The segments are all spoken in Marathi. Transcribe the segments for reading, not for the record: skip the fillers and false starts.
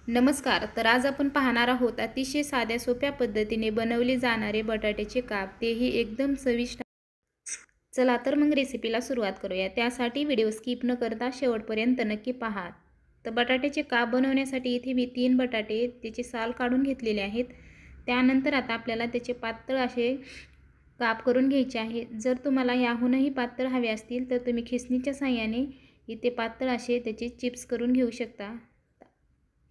नमस्कार. तर आज आपण पाहणार आहोत अतिशय साध्या सोप्या पद्धतीने बनवले जाणारे बटाट्याचे काप, तेही एकदम चविष्ट. चला तर मग रेसिपीला सुरुवात करूया. त्यासाठी व्हिडिओ स्किप न करता शेवटपर्यंत नक्की पहा. तर बटाट्याचे काप बनवण्यासाठी इथे मी 3 बटाटे त्याची साल काढून घेतलेले आहेत. त्यानंतर आता आपल्याला त्याचे पातळ असे काप करून घ्यायचे आहे. जर तुम्हाला याहूनही पातळ हवे असतील तर तुम्ही खिसणीच्या साहाय्याने इथे पातळ असे त्याचे चिप्स करून घेऊ शकता.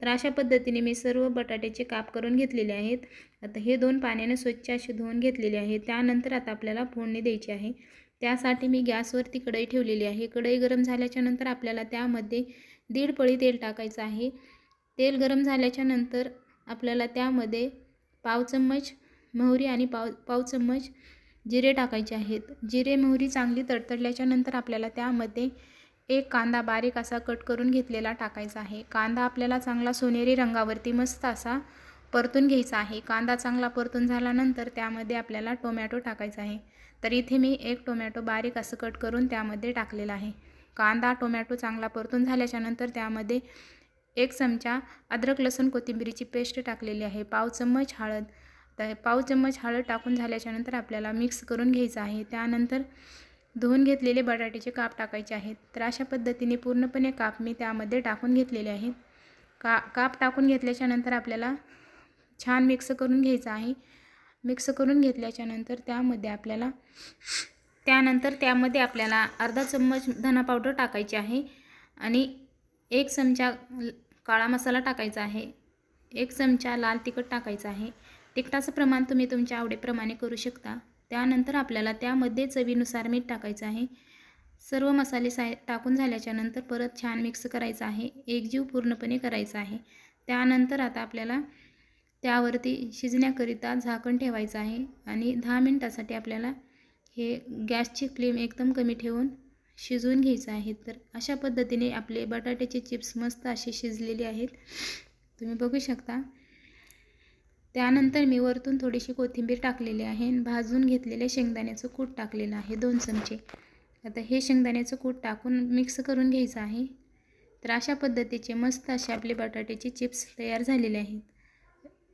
तर अशा पद्धतीने मी सर्व बटाट्याचे काप करून घेतलेले आहेत. आता हे 2 पाण्याने स्वच्छ असे धुवून घेतलेले आहे. त्यानंतर आता आपल्याला फोडणी द्यायची आहे. त्यासाठी मी गॅसवरती कढई ठेवलेली आहे. कढई गरम झाल्याच्या नंतर आपल्याला त्यामध्ये 1.5 पळी तेल टाकायचं आहे. तेल गरम झाल्याच्या नंतर आपल्याला त्यामध्ये पाव चम्मच मोहरी आणि पाव चम्मच जिरे टाकायचे आहेत. जिरे मोहरी चांगली तडतडल्याच्या नंतर आपल्याला त्यामध्ये एक कांदा बारीक असा कट करून घेतलेला टाकायचा आहे. कांदा आपल्याला चांगला सोनेरी रंगावरती मस्त असा परतून घ्यायचा आहे. कांदा चांगला परतून झाल्यानंतर त्यामध्ये आपल्याला टोमॅटो टाकायचा आहे. तर इथे मी एक टोमॅटो बारीक असं कट करून त्यामध्ये टाकलेला आहे. कांदा टोमॅटो चांगला परतून झाल्याच्या नंतर त्यामध्ये 1 चमचा अद्रक लसूण कोथिंबीरीची पेस्ट टाकलेली आहे. पाव चम्मच हळद. तर पाव चम्मच हळद टाकून झाल्याच्या नंतर आपल्याला मिक्स करून घ्यायचं आहे. त्यानंतर धुवून घेतलेले बटाट्याचे काप टाकायचे आहेत. तर अशा पद्धतीने पूर्णपणे काप मी त्यामध्ये टाकून घेतलेले आहेत. काप टाकून घेतल्याच्या नंतर आपल्याला छान मिक्स करून घ्यायचं आहे. मिक्स करून घेतल्याच्या नंतर त्यामध्ये आपल्याला अर्धा चम्मच धना पावडर टाकायची आहे आणि 1 चमचा काळा मसाला टाकायचा आहे. 1 चमचा लाल तिखट टाकायचं आहे. तिखटाचं प्रमाण तुम्ही तुमच्या आवडीप्रमाणे करू शकता. त्यानंतर आपल्याला त्यामध्ये चवीनुसार मीठ टाकायचं आहे. सर्व मसाले टाकून झाल्याच्या नंतर परत छान मिक्स करायचं आहे. एकजीव पूर्णपणे करायचा आहे. त्यानंतर आता आपल्याला त्यावरती शिजण्याकरिता झाकण ठेवायचं आहे आणि 10 मिनिटासाठी आपल्याला हे गॅसची फ्लेम एकदम कमी ठेवून शिजवून घ्यायचं आहे. तर अशा पद्धतीने आपले बटाट्याचे चिप्स मस्त असे शिजलेले आहेत. तुम्ही बघू शकता. त्यानंतर मी वरतून थोडीशी कोथिंबीर टाकलेली आहे. भाजून घेतलेले शेंगदाण्याचं कूट टाकलेलं आहे 2 चमचे. आता हे शेंगदाण्याचं कूट टाकून मिक्स करून घ्यायचं आहे. तर अशा पद्धतीचे मस्त असे आपले बटाट्याचे चिप्स तयार झालेले आहेत.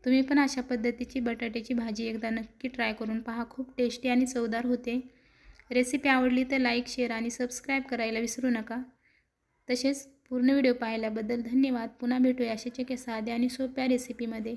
तुम्ही पण अशा पद्धतीची बटाट्याची भाजी एकदा नक्की ट्राय करून पहा. खूप टेस्टी आणि चवदार होते. रेसिपी आवडली तर लाईक, शेअर आणि सबस्क्राईब करायला विसरू नका. तसेच पूर्ण व्हिडिओ पाहिल्याबद्दल धन्यवाद. पुन्हा भेटूया अशाच एका साध्या आणि सोप्या रेसिपीमध्ये.